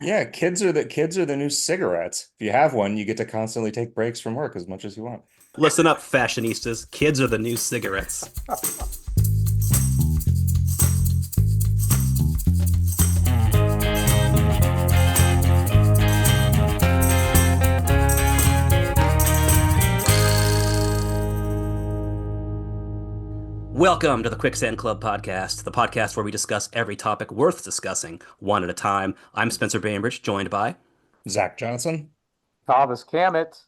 Yeah, kids are the new cigarettes. If you have one, you get to constantly take breaks from work as much as you want. Listen up, fashionistas. Kids are the new cigarettes. Welcome to the Quicksand Club podcast, the podcast where we discuss every topic worth discussing, one at a time. I'm Spencer Bainbridge, joined by. Zack Johnson. Tavis, Kammet.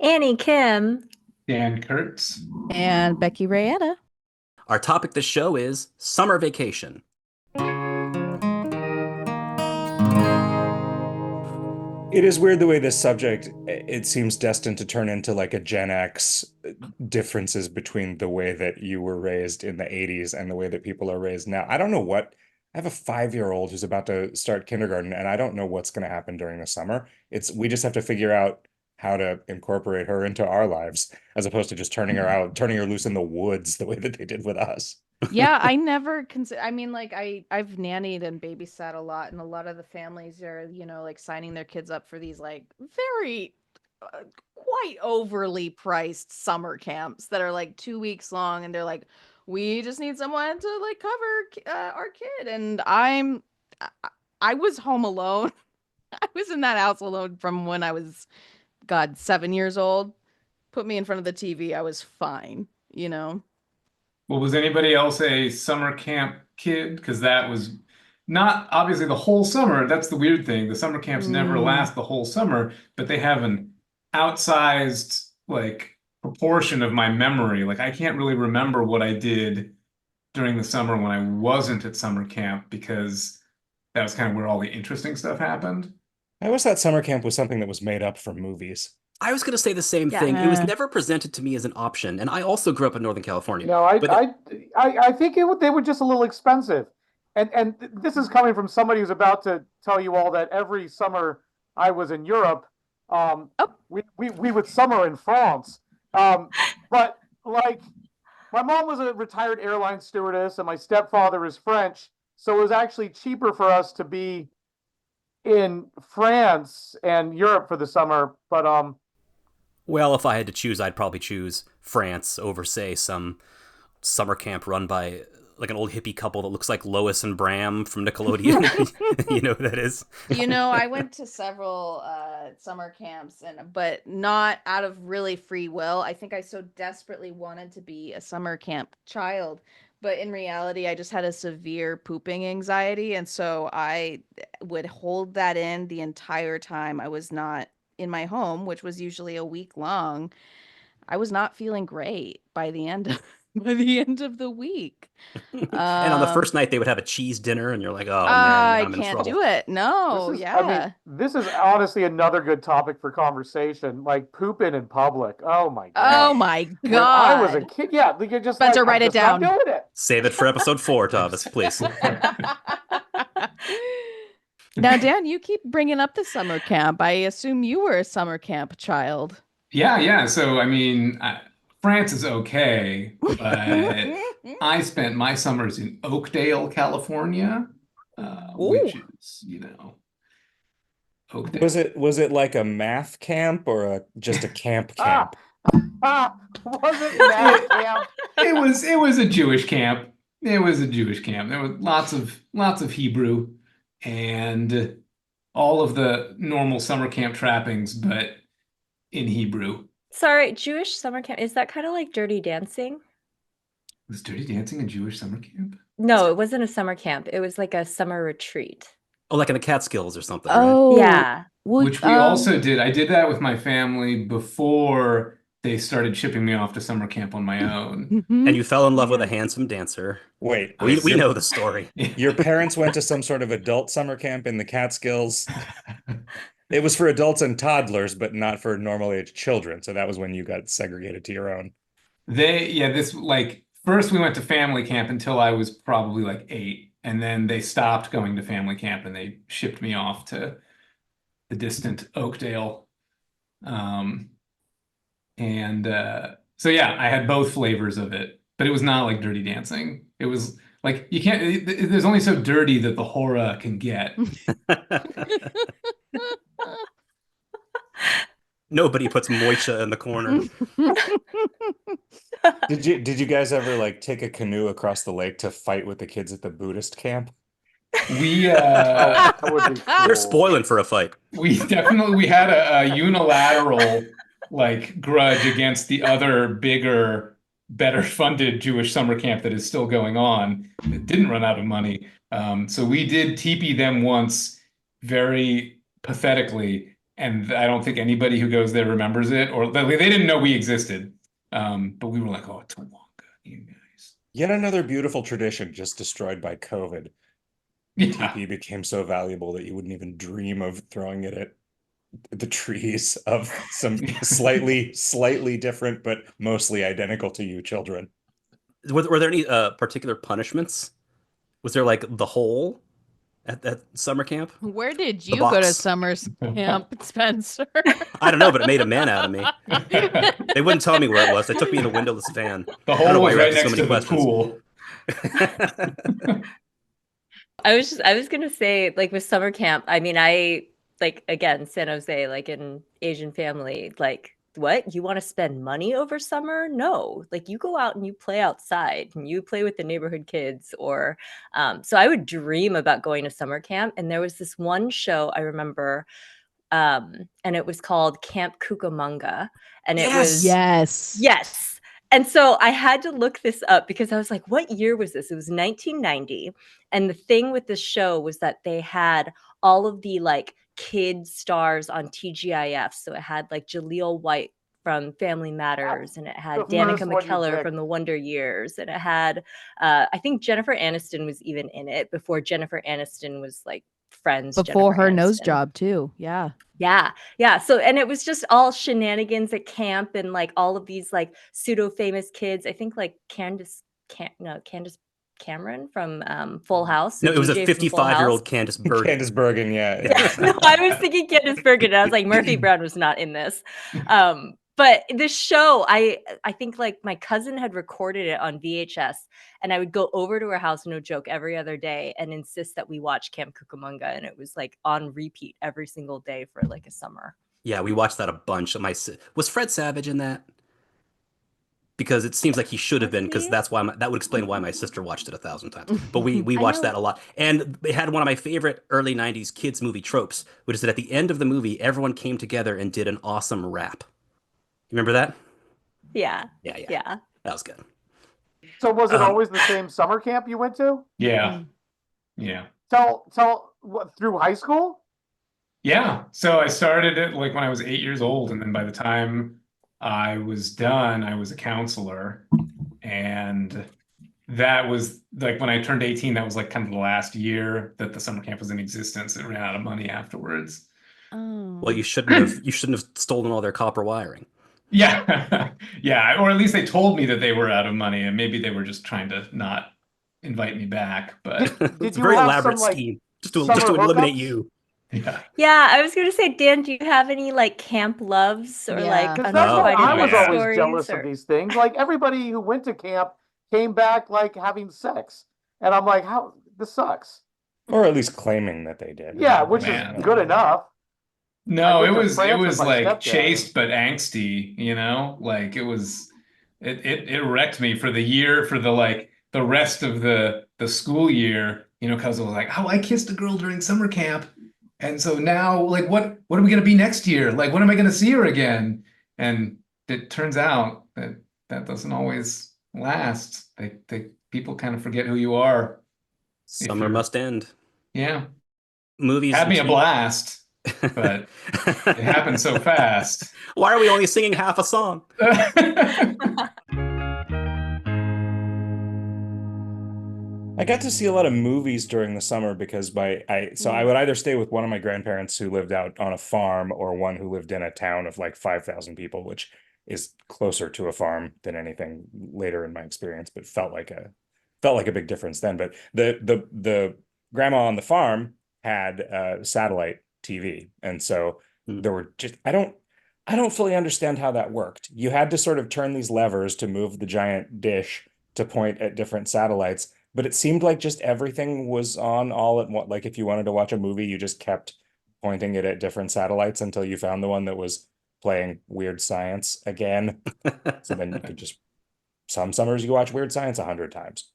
Annie Kim. Dan Kurtz. And Becky Raeta. Our topic this show is summer vacation. It is weird the way this subject, it seems destined to turn into like a Gen X differences between the way that you were raised in the 80s and the way that people are raised now. I don't know what, I have a 5-year-old who's about to start kindergarten, and I don't know what's going to happen during the summer. We just have to figure out how to incorporate her into our lives, as opposed to just turning her loose in the woods the way that they did with us. Yeah, I never consider. I mean, like I've nannied and babysat a lot, and a lot of the families are, like signing their kids up for these like very quite overly priced summer camps that are like 2 weeks long, and they're like, we just need someone to like cover our kid, and I was home alone. I was in that house alone from when I was, God, 7 years old. Put me in front of the TV, I was fine. Well, was anybody else a summer camp kid? Because that was not obviously the whole summer. That's the weird thing. The summer camps never last the whole summer, but they have an outsized like proportion of my memory. Like I can't really remember what I did during the summer when I wasn't at summer camp, because that was kind of where all the interesting stuff happened. I wish that summer camp was something that was made up for movies. I was going to say the same thing. It was never presented to me as an option, and I also grew up in Northern California. No, I think they were just a little expensive, and this is coming from somebody who's about to tell you all that every summer I was in Europe, we would summer in France, but like my mom was a retired airline stewardess and my stepfather is French, so it was actually cheaper for us to be in France and Europe for the summer, but Well, if I had to choose, I'd probably choose France over, say, some summer camp run by like an old hippie couple that looks like Lois and Bram from Nickelodeon. You know who that is? I went to several summer camps, but not out of really free will. I think I so desperately wanted to be a summer camp child, but in reality, I just had a severe pooping anxiety, and so I would hold that in the entire time I was not in my home, which was usually a week long. I was not feeling great by the end of the week. And on the first night, they would have a cheese dinner, and you're like, oh, man, I I'm in can't trouble. do it. No, this is honestly another good topic for conversation, like pooping in public. Oh my Oh god. my When God. I was a kid, yeah, like you're just Spencer, like, write I'm it just not down. doing it. Save it for episode 4, Tavis, please. Now, Dan, you keep bringing up the summer camp. I assume you were a summer camp child. Yeah. So I mean, France is okay, but I spent my summers in Oakdale, California, which is, Oakdale. Was it like a math camp or just a camp Ah, camp? was it that camp? It was a Jewish camp. It was a Jewish camp. There was lots of Hebrew and all of the normal summer camp trappings, but in Hebrew. Sorry, Jewish summer camp. Is that kind of like Dirty Dancing? Was Dirty Dancing a Jewish summer camp? No, it wasn't a summer camp. It was like a summer retreat. Oh, like in the Catskills or something, right? Oh, Yeah. Which we also did. I did that with my family before they started shipping me off to summer camp on my own. And you fell in love with a handsome dancer. Wait, We know the story. your parents went to some sort of adult summer camp in the Catskills. It was for adults and toddlers, but not for normal age children. So that was when you got segregated to your own. First we went to family camp until I was probably like 8, and then they stopped going to family camp and they shipped me off to the distant Oakdale. So yeah, I had both flavors of it, but it was not like Dirty Dancing. It was Like you can't. There's only so dirty that the horror can get. Nobody puts Moisha in the corner. Did you guys ever like take a canoe across the lake to fight with the kids at the Buddhist camp? We Oh, that would be You're cool. spoiling for a fight. we definitely had a unilateral like grudge against the other bigger, better funded Jewish summer camp that is still going on. It didn't run out of money. So we did TP them once very pathetically, and I don't think anybody who goes there remembers it, or they didn't know we existed. But we were like, oh, Tawonga, you guys. Yet another beautiful tradition just destroyed by COVID. Yeah. TP became so valuable that you wouldn't even dream of throwing it at the trees of some slightly different, but mostly identical to you children. Were there any particular punishments? Was there like the hole at summer camp? Where did The you go to box. summer camp, Spencer? I don't know, but it made a man out of me. They wouldn't tell me where it was. They took me in a windowless van. The I don't know hole why was you're right asking so next to many the questions. pool. I was gonna say, like with summer camp, I mean, I like again, San Jose, like an Asian family, like what? You want to spend money over summer? No. Like you go out and you play outside and you play with the neighborhood kids or so I would dream about going to summer camp. And there was this one show I remember, and it was called Camp Cucamonga. And it was Yes. Yes. And so I had to look this up because I was like, what year was this? It was 1990. And the thing with this show was that they had all of the like kid stars on TGIF. So it had like Jaleel White from Family Matters, and it had the Danica first one you McKellar picked. from The Wonder Years, and it had I think Jennifer Aniston was even in it before Jennifer Aniston was like friends. Before Jennifer her nose Aniston. job too. Yeah. Yeah. So, and it was just all shenanigans at camp and like all of these like pseudo famous kids. I think like Candace Cameron from Full House. No, it was a DJ from Full 55-year-old House. Candace Bergen. Candace Bergen, yeah. Yeah, no, I was thinking Candace Bergen. I was like, Murphy Brown was not in this. But this show, I think like my cousin had recorded it on VHS, and I would go over to her house, no joke, every other day and insist that we watch Camp Cucamonga, and it was like on repeat every single day for like a summer. Yeah, we watched that a bunch. Was Fred Savage in that? Because it seems like he should have been, because that's why that would explain why my sister watched it 1,000 times. But we watched that a lot, and it had one of my favorite early '90s kids movie tropes, which is that at the end of the movie, everyone came together and did an awesome rap. You remember that? Yeah. Yeah. That was good. So was it always the same summer camp you went to? Yeah. Yeah. Tell what, through high school? Yeah. So I started it like when I was 8 years old, and then by the time I was done, I was a counselor. And that was like when I turned 18, that was like kind of the last year that the summer camp was in existence. It ran out of money afterwards. Oh. Well, you shouldn't have stolen all their copper wiring. Yeah. Yeah. Or at least they told me that they were out of money, and maybe they were just trying to not invite me back. But It's a you very have elaborate some, like, scheme just to summer eliminate hookups? you. yeah. Yeah, I was gonna say, Dan, do you have any like camp loves or Yeah. like Because that's what unprovided I was yeah. always stories jealous or... of these things. Like everybody who went to camp came back like having sex. And I'm like, how this sucks. Or at least claiming that they did. Yeah, which Man. is good enough. No, I it went to was France with my like stepdad. chaste but angsty, you know? Like it wrecked me for the year, for the like the rest of the school year, you know, because it was like, oh, I kissed a girl during summer camp. And so now like what are we gonna be next year? Like when am I gonna see her again? And it turns out that that doesn't always last. People kind of forget who you are. Summer you're- must end. Yeah. Movies Had and me a TV. blast, but it happened so fast. Why are we only singing half a song? I got to see a lot of movies during the summer because I would either stay with one of my grandparents who lived out on a farm or one who lived in a town of like 5,000 people, which is closer to a farm than anything later in my experience, but felt like a big difference then. But the grandma on the farm had satellite TV, and so there were just I don't fully understand how that worked. You had to sort of turn these levers to move the giant dish to point at different satellites. but it seemed like just everything was on all at once. Like if you wanted to watch a movie, you just kept pointing it at different satellites until you found the one that was playing Weird Science again. So then you could just, some summers you watch Weird Science 100 times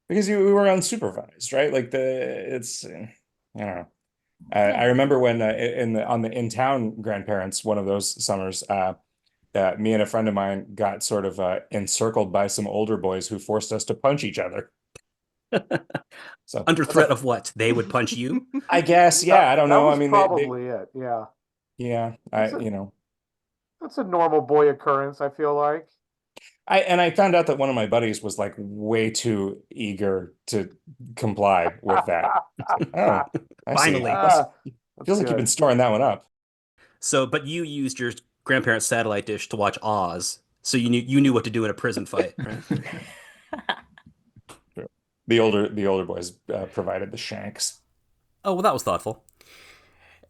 because you were unsupervised, right? Like it's, I don't know. I remember when on the in town grandparents, one of those summers, me and a friend of mine got sort of encircled by some older boys who forced us to punch each other. So Under threat of what? They would punch you? I guess, yeah, I don't know. I was mean, probably it. Yeah, yeah, that's a normal boy occurrence. I feel like. I found out that one of my buddies was like way too eager to comply with that. Oh, I see. Finally. Feels like you've been storing that one up. So, but you used your grandparents' satellite dish to watch Oz, so you knew what to do in a prison fight, right? The older boys provided the shanks. Oh, well, that was thoughtful.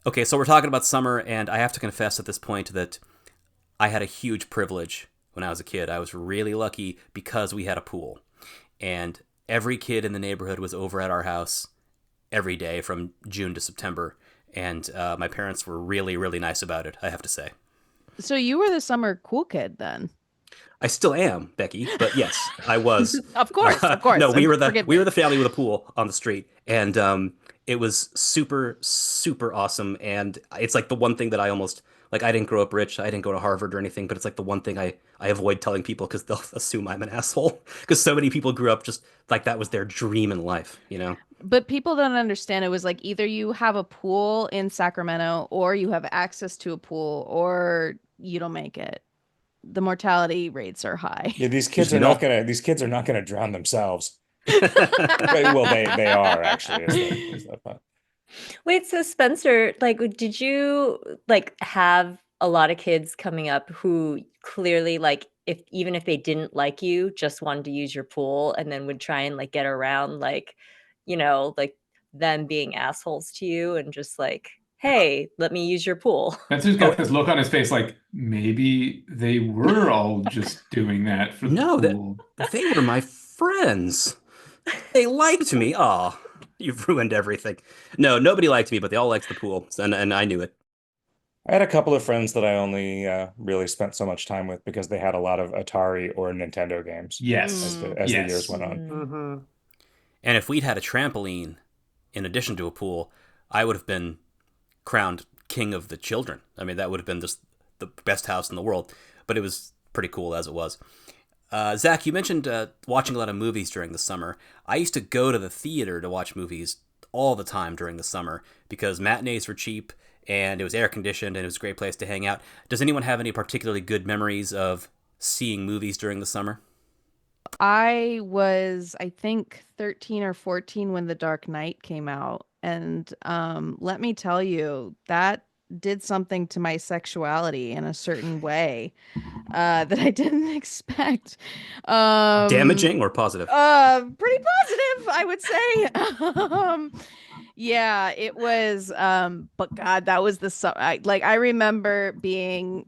Okay, so we're talking about summer, and I have to confess at this point that I had a huge privilege when I was a kid. I was really lucky because we had a pool, and every kid in the neighborhood was over at our house every day from June to September, and my parents were really, really nice about it, I have to say. So you were the summer cool kid then? I still am, Becky, but yes, I was. Of course. No, we were the family with a pool on the street, and it was super, super awesome. And it's like the one thing that I almost like. I didn't grow up rich. I didn't go to Harvard or anything, but it's like the one thing I avoid telling people because they'll assume I'm an asshole. Because so many people grew up just like that was their dream in life, you know. But people don't understand. It was like either you have a pool in Sacramento, or you have access to a pool, or you don't make it. The mortality rates are high. Yeah, these kids are not gonna drown themselves. Well, they are actually. Is that fun? Wait, so Spencer, like, did you like have a lot of kids coming up who clearly, like, even if they didn't like you, just wanted to use your pool and then would try and like get around, like, like them being assholes to you and just like, hey, let me use your pool. Spencer's got this look on his face like maybe they were all just doing that for the pool. They were my friends. They liked me. Oh, you've ruined everything. No, nobody liked me, but they all liked the pool, and I knew it. I had a couple of friends that I only really spent so much time with because they had a lot of Atari or Nintendo games. Yes. As the years went on. Mm-hmm. And if we'd had a trampoline in addition to a pool, I would have been crowned king of the children. I mean, that would have been just the best house in the world. But it was pretty cool as it was. Zack, you mentioned watching a lot of movies during the summer. I used to go to the theater to watch movies all the time during the summer because matinees were cheap and it was air conditioned and it was a great place to hang out. Does anyone have any particularly good memories of seeing movies during the summer? I was, I think, 13 or 14 when The Dark Knight came out. And let me tell you, that did something to my sexuality in a certain way that I didn't expect. Damaging or positive? Pretty positive, I would say. Yeah, it was. But God, that was I remember being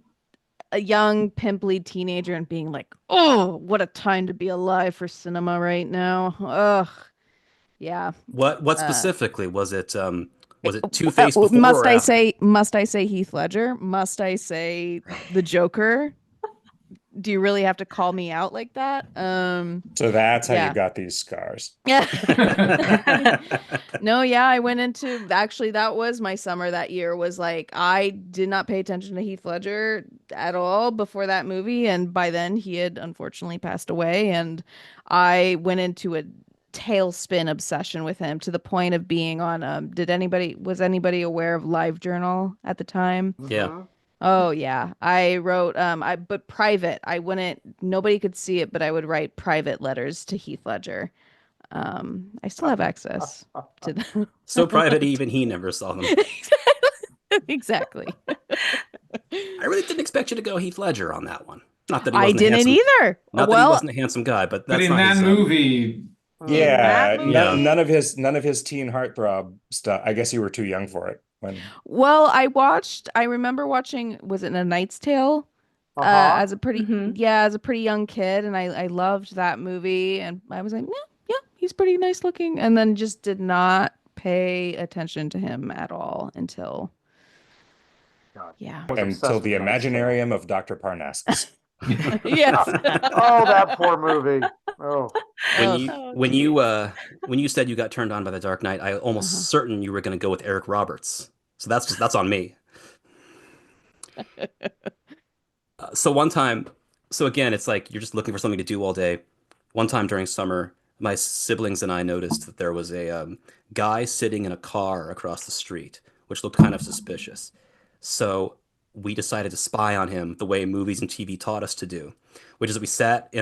a young pimply teenager and being like, oh, what a time to be alive for cinema right now. Ugh. Yeah. What specifically was it? Was it Two-Face before must or I after? say Heath Ledger? Must I say the Joker? Do you really have to call me out like that? So that's how yeah. you got these scars. Yeah. No, yeah, I went into actually that was my summer that year was like I did not pay attention to Heath Ledger at all before that movie, and by then he had unfortunately passed away, and I went into a tailspin obsession with him to the point of being on was anybody aware of LiveJournal at the time? Yeah. Oh yeah. I wrote but private. Nobody could see it, but I would write private letters to Heath Ledger. I still have access to them. So private even he never saw them. Exactly. I really didn't expect you to go Heath Ledger on that one. Not that he I wasn't didn't handsome. either. Not that he wasn't a handsome guy, but that's But in not that his, movie, Yeah, movie? none of his teen heartthrob stuff. I guess you were too young for it when. Well, I remember watching, was it A Knight's Tale? As a pretty Mhm. as a pretty young kid, and I loved that movie, and I was like, yeah, he's pretty nice looking, and then just did not pay attention to him at all until, God. yeah. Was Until obsessed the with Knight's Tale. Imaginarium of Dr. Parnassus. Yes. Oh, that poor movie. Oh, When Ugh. you Oh, when geez. you uh when you said you got turned on by The Dark Knight, I almost Uh-huh. certain you were going to go with Eric Roberts. So that's on me. So one time, so again, it's like you're just looking for something to do all day. One time during summer, my siblings and I noticed that there was a guy sitting in a car across the street, which looked kind of suspicious. So we decided to spy on him the way movies and TV taught us to do, which is we sat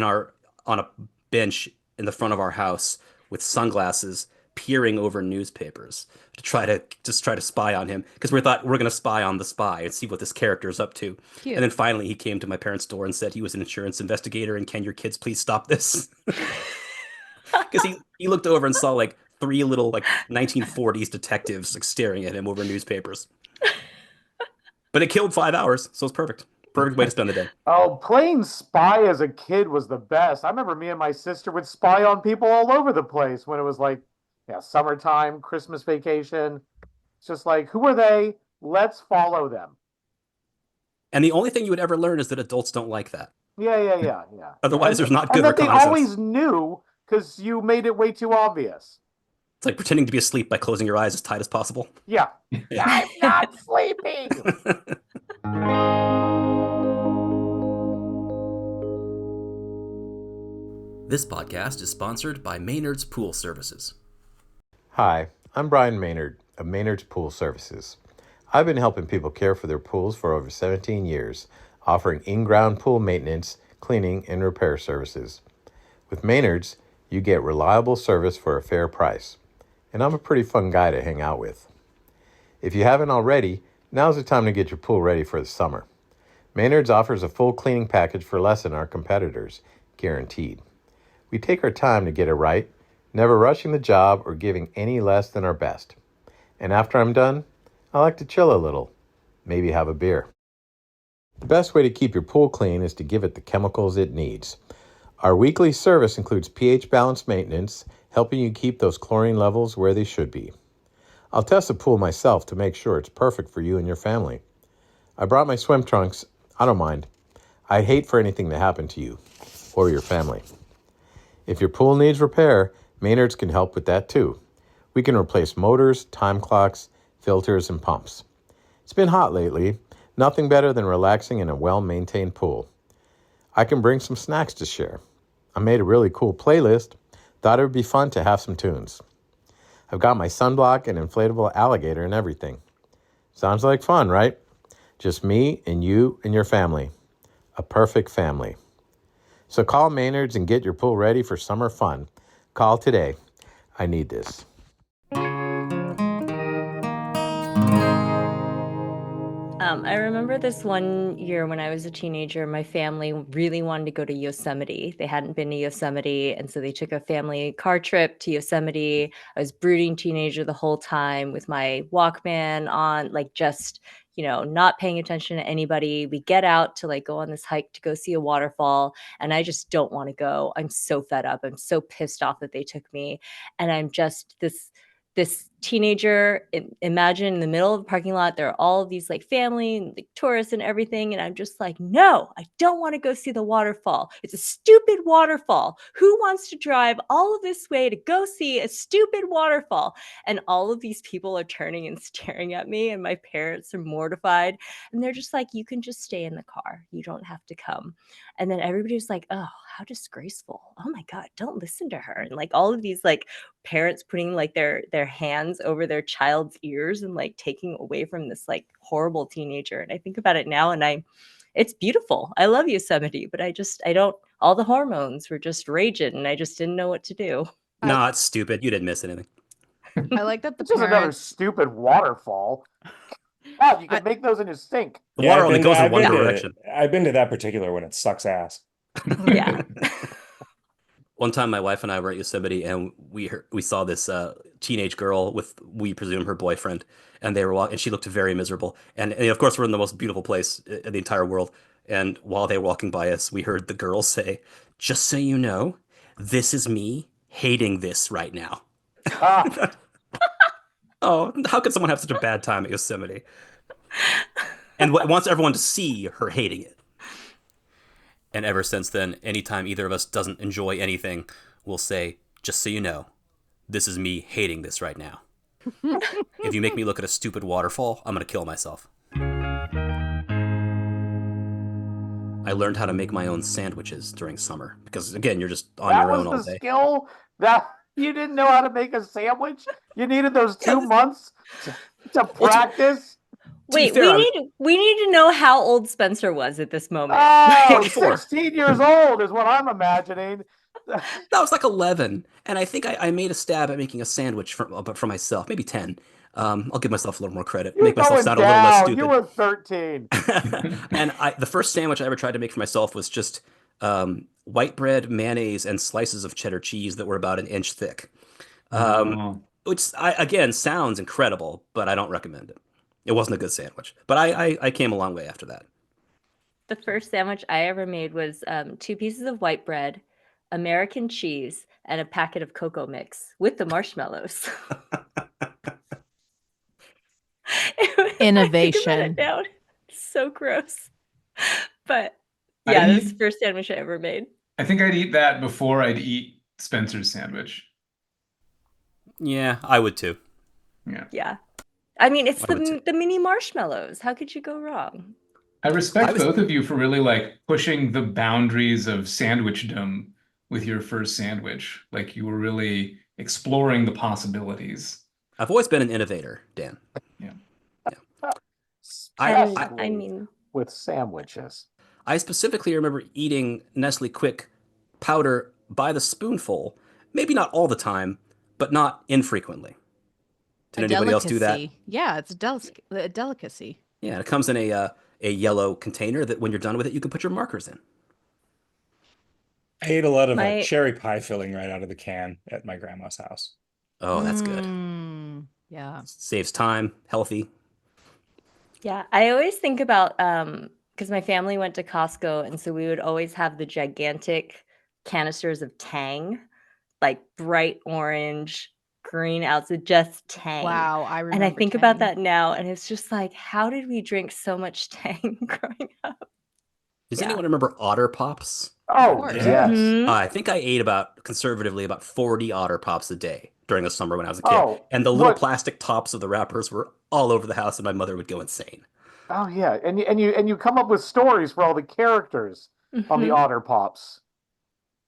on a bench in the front of our house with sunglasses, peering over newspapers to try to spy on him because we thought we're going to spy on the spy and see what this character is up to. And Cute. then finally, he came to my parents' door and said he was an insurance investigator and can your kids please stop this? Because he looked over and saw like three little like 1940s detectives like staring at him over newspapers. But it killed 5 hours, so it's perfect. Perfect way to spend the day. oh, playing spy as a kid was the best. I remember me and my sister would spy on people all over the place when it was like, yeah, summertime, Christmas vacation. It's just like, who are they? Let's follow them. And the only thing you would ever learn is that adults don't like that. Yeah. Otherwise, there's not And good that they reconnaissance. always knew because you made it way too obvious. It's like pretending to be asleep by closing your eyes as tight as possible. Yeah. I'm not sleeping. This podcast is sponsored by Maynard's Pool Services. Hi, I'm Brian Maynard of Maynard's Pool Services. I've been helping people care for their pools for over 17 years, offering in-ground pool maintenance, cleaning, and repair services. With Maynard's, you get reliable service for a fair price. And I'm a pretty fun guy to hang out with. If you haven't already, now's the time to get your pool ready for the summer. Maynard's offers a full cleaning package for less than our competitors, guaranteed. We take our time to get it right, never rushing the job or giving any less than our best. And after I'm done, I like to chill a little, maybe have a beer. The best way to keep your pool clean is to give it the chemicals it needs. Our weekly service includes pH balance maintenance, helping you keep those chlorine levels where they should be. I'll test the pool myself to make sure it's perfect for you and your family. I brought my swim trunks. I don't mind. I'd hate for anything to happen to you or your family. If your pool needs repair, Maynard's can help with that too. We can replace motors, time clocks, filters, and pumps. It's been hot lately. Nothing better than relaxing in a well-maintained pool. I can bring some snacks to share. I made a really cool playlist. Thought it would be fun to have some tunes. I've got my sunblock and inflatable alligator and everything. Sounds like fun, right? Just me and you and your family. A perfect family. So call Maynard's and get your pool ready for summer fun. Call today. I need this. I remember this one year when I was a teenager, my family really wanted to go to Yosemite. They hadn't been to Yosemite, and so they took a family car trip to Yosemite. I was brooding teenager the whole time with my Walkman on, like just, not paying attention to anybody. We get out to like go on this hike to go see a waterfall, and I just don't want to go. I'm so fed up. I'm so pissed off that they took me, and I'm just this teenager, imagine in the middle of the parking lot, there are all of these like family and like tourists and everything. And I'm just like, no, I don't want to go see the waterfall. It's a stupid waterfall. Who wants to drive all of this way to go see a stupid waterfall? And all of these people are turning and staring at me, and my parents are mortified. And they're just like, you can just stay in the car. You don't have to come. And then everybody's like, oh, how disgraceful. Oh my God, don't listen to her. And like all of these like parents putting like their hands over their child's ears and like taking away from this like horrible teenager. And I think about it now, and it's beautiful. I love Yosemite, but I don't, all the hormones were just raging, and I just didn't know what to do. No, it's stupid. You didn't miss anything. I like that the It's just another parents. stupid waterfall. God, you can make those in your sink. The water only goes in I've one been to- direction. I've been to that particular one. It sucks ass. Yeah. One time, my wife and I were at Yosemite, and we saw this teenage girl with, we presume, her boyfriend, and they were walking, and she looked very miserable. And of course, we're in the most beautiful place in the entire world. And while they were walking by us, we heard the girl say, "Just so you know, this is me hating this right now. Ah, Oh, how could someone have such a bad time at Yosemite? And wants everyone to see her hating it. And ever since then, anytime either of us doesn't enjoy anything, we'll say, just so you know, this is me hating this right now. If you make me look at a stupid waterfall, I'm going to kill myself. I learned how to make my own sandwiches during summer because, again, you're just on that your was own all the day. skill that you didn't know how to make a sandwich. You needed those 2 months to practice. Wait, fair, we need to know how old Spencer was at this moment. Oh, 24. 16 years old is what I'm imagining. I was like 11, and I think I made a stab at making a sandwich for myself, maybe 10. I'll give myself a little more credit, You're make myself going sound a little less down. stupid. You were 13. And the first sandwich I ever tried to make for myself was just white bread, mayonnaise, and slices of cheddar cheese that were about an inch thick. Which, again, sounds incredible, but I don't recommend it. It wasn't a good sandwich. But I came a long way after that. The first sandwich I ever made was 2 pieces of white bread, American cheese, and a packet of cocoa mix with the marshmallows. Innovation. Down. So gross. But yeah, this is the first sandwich I ever made. I think I'd eat that before I'd eat Spencer's sandwich. Yeah, I would too. Yeah. I mean, it's the mini marshmallows. How could you go wrong? I respect both of you for really like pushing the boundaries of sandwichdom with your first sandwich. Like you were really exploring the possibilities. I've always been an innovator, Dan. Yeah. I mean, with sandwiches. I specifically remember eating Nestle Quick powder by the spoonful, maybe not all the time, but not infrequently. Did anybody else do that? Yeah, it's a delicacy. Yeah, it comes in a yellow container that when you're done with it, you can put your markers in. I ate a lot of cherry pie filling right out of the can at my grandma's house. Oh, that's good. Yeah. Saves time, healthy. Yeah, I always think about because my family went to Costco, and so we would always have the gigantic canisters of Tang, like bright orange, green outside, just Tang. Wow, I remember. And I think about that now, and it's just like, how did we drink so much Tang growing up? Does anyone remember Otter Pops? Oh, yes. Mhm. I think I ate conservatively about 40 Otter Pops a day during the summer when I was a kid. And the little plastic tops of the wrappers were all over the house, and my mother would go insane. Oh yeah, and you come up with stories for all the characters on the Otter Pops.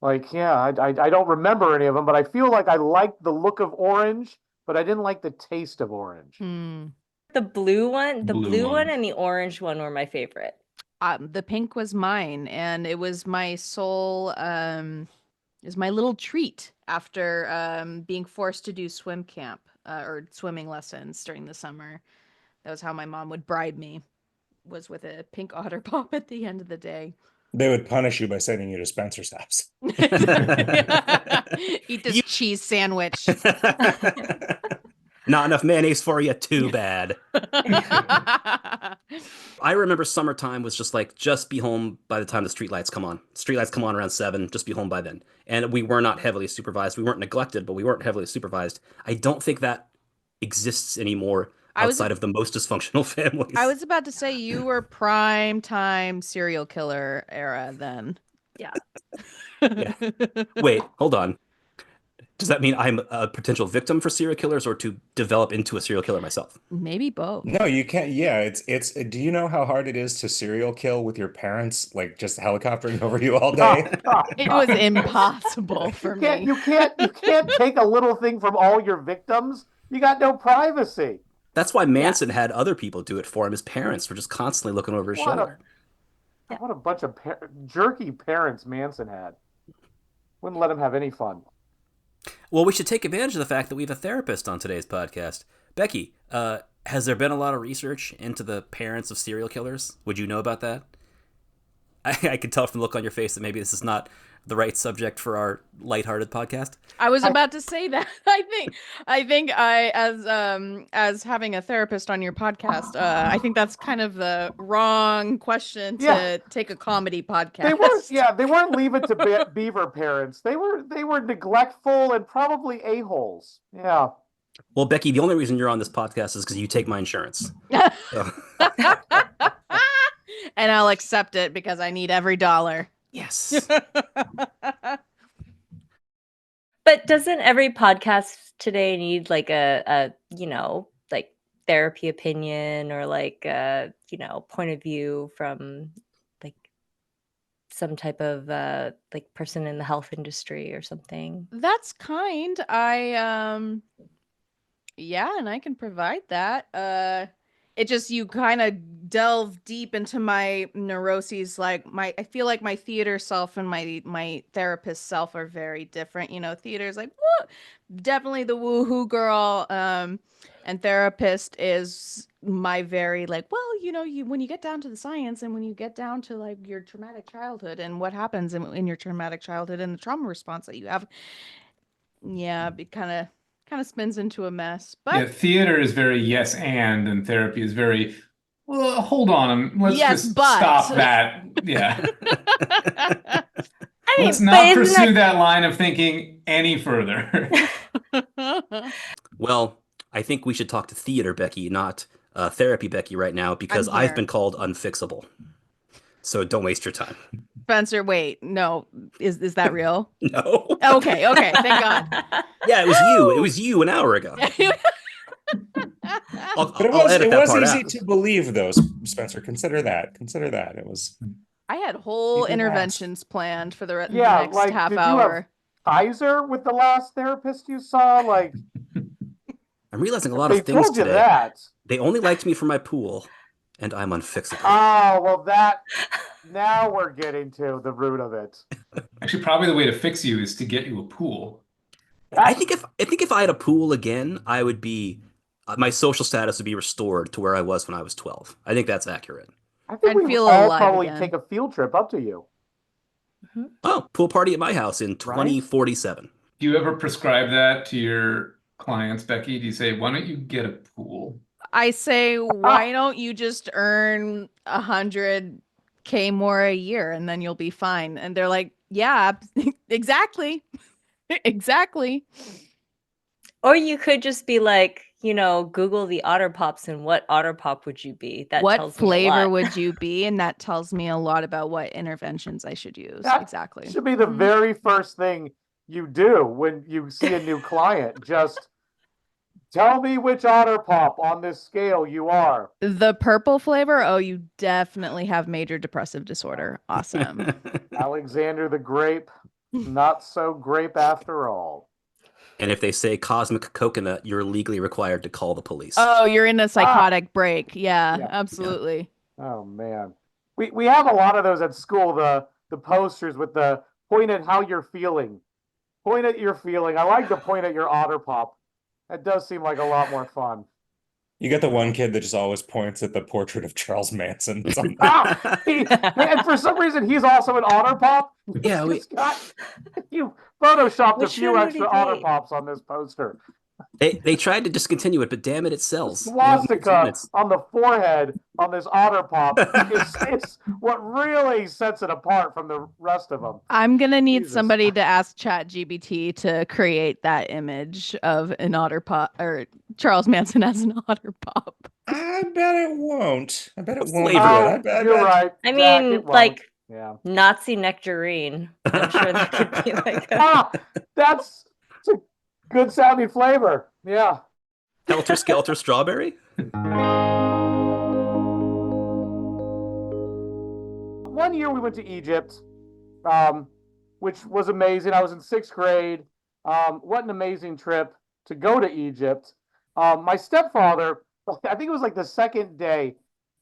Like, yeah, I don't remember any of them, but I feel like I liked the look of orange, but I didn't like the taste of orange. The blue one, one, and the orange one were my favorite. The pink was mine, and it was my sole is my little treat after being forced to do swim camp or swimming lessons during the summer. That was how my mom would bribe me, was with a pink Otter Pop at the end of the day. They would punish you by sending you to Spencer's house. Eat this cheese sandwich. Not enough mayonnaise for you, too bad. I remember summertime was just be home by the time the streetlights come on. Streetlights come on around 7, just be home by then. And we were not heavily supervised. We weren't neglected, but we weren't heavily supervised. I don't think that exists anymore outside of the most dysfunctional families. I was about to say you were prime time serial killer era then. Yeah. Yeah. Wait, hold on. Does that mean I'm a potential victim for serial killers or to develop into a serial killer myself? Maybe both. No, you can't. Yeah, it's do you know how hard it is to serial kill with your parents, like just helicoptering over you all day? It was impossible for me. You can't take a little thing from all your victims. You got no privacy. That's why Manson had other people do it for him. His parents were just constantly looking over his shoulder. What a bunch of jerky parents Manson had. Wouldn't let him have any fun. Well, we should take advantage of the fact that we have a therapist on today's podcast. Becky, has there been a lot of research into the parents of serial killers? Would you know about that? I could tell from the look on your face that maybe this is not the right subject for our lighthearted podcast. I was about to say that. I think as having a therapist on your podcast, I think that's kind of the wrong question to take a comedy podcast. They weren't Leave It to Beaver parents. They were neglectful and probably a-holes. Yeah. Well, Becky, the only reason you're on this podcast is because you take my insurance. So. And I'll accept it because I need every dollar. Yes. But doesn't every podcast today need like a like therapy opinion or like point of view from like some type of like person in the health industry or something? That's kind. And I can provide that. It just, you kind of delve deep into my neuroses. Like I feel like my theater self and my therapist self are very different. Theater's like, definitely the woohoo girl. And therapist is my very like, when you get down to the science and when you get down to like your traumatic childhood and what happens in your traumatic childhood and the trauma response that you have. Yeah, it kind of spins into a mess. But theater is very yes and therapy is very, well, hold on, let's yes, just but. stop that. Yeah. I mean, let's not pursue that line of thinking any further. Well, I think we should talk to theater Becky, not therapy Becky right now, because I've been called unfixable. So don't waste your time. Spencer, wait, no, is that real? No. Okay, thank God. Yeah, it was you an hour ago. But it was easy to believe, though, Spencer. Consider that. It was. I had whole interventions planned for the next like, half did hour. You have Pfizer with the last therapist you saw? Like, I'm realizing a lot of things today. That. They only liked me for my pool, and I'm unfixable. Oh, well, now we're getting to the root of it. Actually, probably the way to fix you is to get you a pool. I think if I had a pool again, I would be my social status would be restored to where I was when I was 12. I think that's accurate. I think we feel all probably again. Take a field trip up to you. Mm-hmm. Oh, pool party at my house in 2047. Do you ever prescribe that to your clients, Becky? Do you say, why don't you get a pool? I say, why don't you just earn $100K more a year and then you'll be fine? And they're like, yeah, exactly. Exactly. Or you could just be like, Google the Otter Pops and what Otter Pop would you be? What flavor would you be? And that tells me a lot about what interventions I should use. That exactly. Should be the very first thing you do when you see a new client. Just tell me which Otter Pop on this scale you are. The purple flavor? Oh, you definitely have major depressive disorder. Awesome. Alexander the Grape, not so grape after all. And if they say cosmic coconut, you're legally required to call the police. Oh, you're in a psychotic break. Yeah, absolutely. Yeah. Oh, man. We have a lot of those at school, the posters with the point at how you're feeling. Point at your feeling. I like the point at your Otter Pop. That does seem like a lot more fun. You get the one kid that just always points at the portrait of Charles Manson. And for some reason, he's also an Otter Pop. Yeah, you photoshopped a few extra Otter Pops on this poster. They tried to discontinue it, but damn it, it sells. Swastika on the forehead on this Otter Pop is what really sets it apart from the rest of them. I'm going to need somebody to ask ChatGPT to create that image of an Otter Pop or Charles Manson as an Otter Pop. I bet it won't. I bet it won't. You're right. I mean, like Nazi nectarine. I'm sure that could be like that's a good sounding flavor. Yeah. Helter Skelter strawberry? One year we went to Egypt, which was amazing. I was in 6th grade. What an amazing trip to go to Egypt. My stepfather, I think it was like the second day,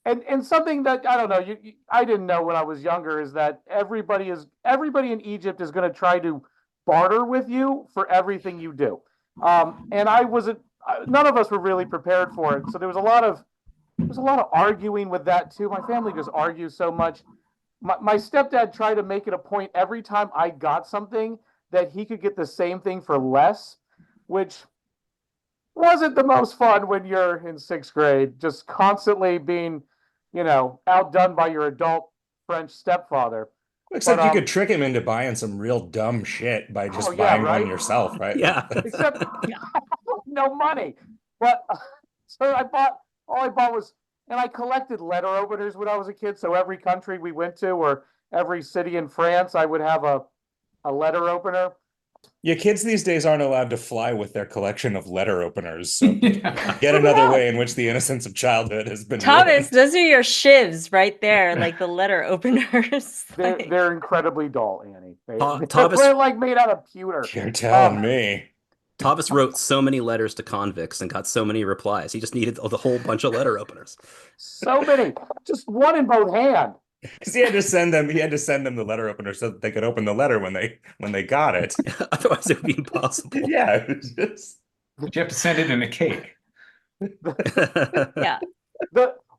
and something that I don't know, I didn't know when I was younger is that everybody in Egypt is going to try to barter with you for everything you do. And none of us were really prepared for it. So there was a lot of arguing with that too. My family just argues so much. my stepdad tried to make it a point every time I got something that he could get the same thing for less, which wasn't the most fun when you're in sixth grade, just constantly being, outdone by your adult French stepfather. Except But you could trick him into buying some real dumb shit by oh just yeah, buying one right. yourself, right? Yeah. Except no money. But so all I bought was, and I collected letter openers when I was a kid. So every country we went to, or every city in France, I would have a letter opener. Yeah, kids these days aren't allowed to fly with their collection of letter openers. So Yeah. yet another way in which the innocence of childhood has been Tavis, ruined. those are your shivs right there, like the letter openers. They're incredibly dull, Annie. Tavis- They're like made out of pewter. You're telling me. Tavis wrote so many letters to convicts and got so many replies. He just needed a whole bunch of letter openers. So many, just one in both hands. Because he had to send them the letter opener so that they could open the letter when they got it. Otherwise, it would be impossible. Yeah, it was just But you have to send it in a cake. Yeah.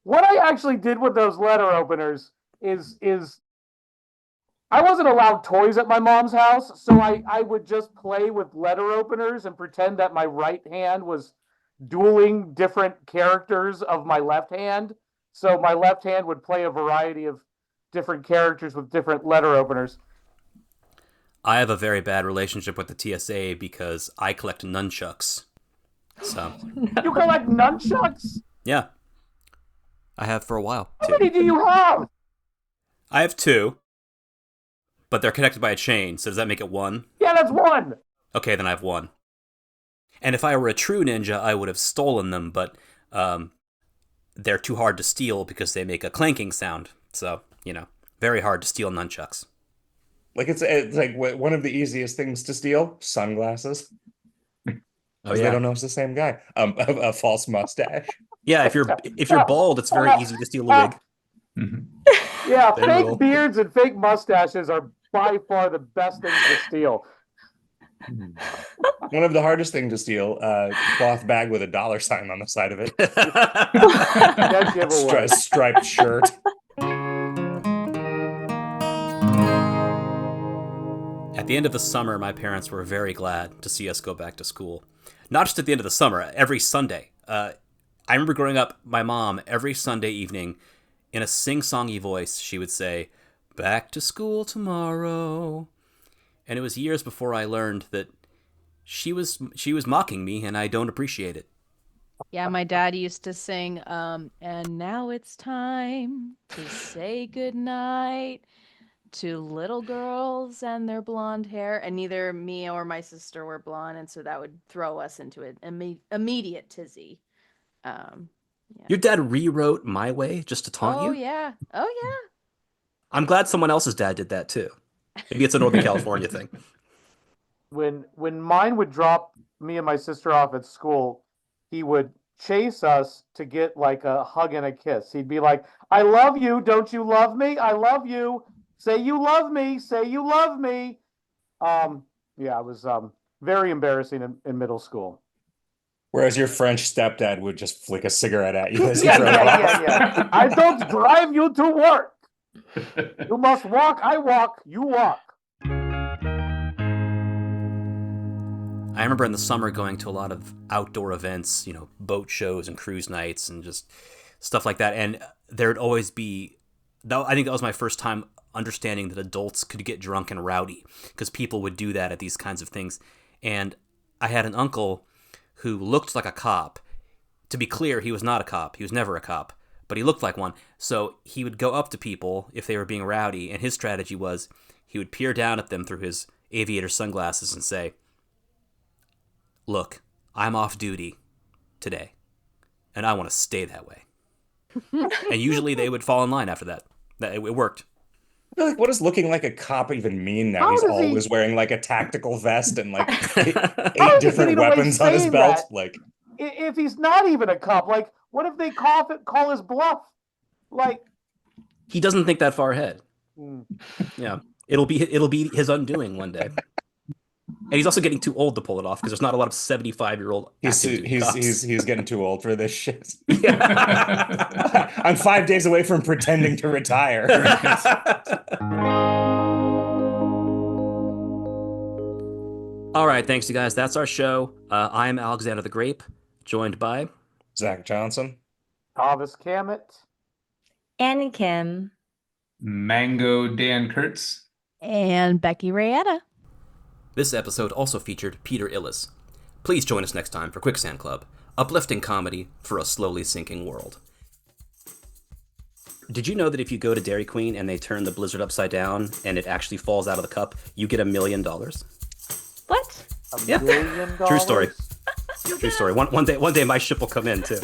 What I actually did with those letter openers is I wasn't allowed toys at my mom's house, so I would just play with letter openers and pretend that my right hand was dueling different characters of my left hand. So my left hand would play a variety of different characters with different letter openers. I have a very bad relationship with the TSA because I collect nunchucks. So, You collect nunchucks? yeah. I have for a while. How many do you have? I have 2, but they're connected by a chain, so does that make it 1? Yeah, that's 1. Okay, then I have 1. And if I were a true ninja, I would have stolen them, but they're too hard to steal because they make a clanking sound. So, very hard to steal nunchucks. like it's like one of the easiest things to steal: sunglasses. Oh, They yeah. don't know it's the same guy. A false mustache. Yeah, if you're bald, it's very easy to steal a wig. Mhm. Yeah, They fake will. beards and fake mustaches are by far the best things to steal. One of the hardest things to steal: cloth bag with a dollar sign on the side of it. Dead giveaway. Striped shirt. At the end of the summer, my parents were very glad to see us go back to school. Not just at the end of the summer, every Sunday. I remember growing up, my mom, every Sunday evening, in a sing-songy voice, she would say, "Back to school tomorrow." And it was years before I learned that she was mocking me, and I don't appreciate it. Yeah, my dad used to sing, and now it's time to say goodnight to little girls and their blonde hair. And neither me or my sister were blonde, and so that would throw us into an immediate tizzy. Yeah. Your dad rewrote My Way just to taunt Oh you? yeah. Oh yeah. I'm glad someone else's dad did that too. Maybe it's a Northern California thing. When mine would drop me and my sister off at school, he would chase us to get like a hug and a kiss. He'd be like, "I love you. Don't you love me? I love you. Say you love me. Say you love me." Yeah, it was very embarrassing in middle school. Whereas your French stepdad would just flick a cigarette at you as he Yeah, drove off. yeah. I don't drive you to work. You must walk. I walk. You walk. I remember in the summer going to a lot of outdoor events, boat shows and cruise nights and just stuff like that. And there'd always be, I think that was my first time understanding that adults could get drunk and rowdy because people would do that at these kinds of things. And I had an uncle who looked like a cop. To be clear, he was not a cop. He was never a cop, but he looked like one. So he would go up to people if they were being rowdy, and his strategy was he would peer down at them through his aviator sunglasses and say, "Look, I'm off duty today, and I want to stay that way." And usually they would fall in line after that. It worked. I feel like, what does looking like a cop even mean now? How He's does he- always wearing like a tactical vest and like How eight is he different getting away weapons on his saying belt. that? Like, If he's not even a cop, like, what if they call his bluff? Like, He doesn't think that far ahead. hmm. Yeah, it'll be his undoing one day. And he's also getting too old to pull it off because there's not a lot of 75-year-old He's active duty cops. he's getting too old for this shit. Yeah. I'm 5 days away from pretending to retire. All right, thanks, you guys. That's our show. I am Alexander the Grape, joined by Zack Johnson. Tavis Kammet. Annie Kim. Mango Dan Kurtz. And Becky Raeta. This episode also featured Peter Illis. Please join us next time for Quicksand Club, uplifting comedy for a slowly sinking world. Did you know that if you go to Dairy Queen and they turn the Blizzard upside down and it actually falls out of the cup, you get $1 million? What? $1 Yeah. million? True story. True story. One day my ship will come in too.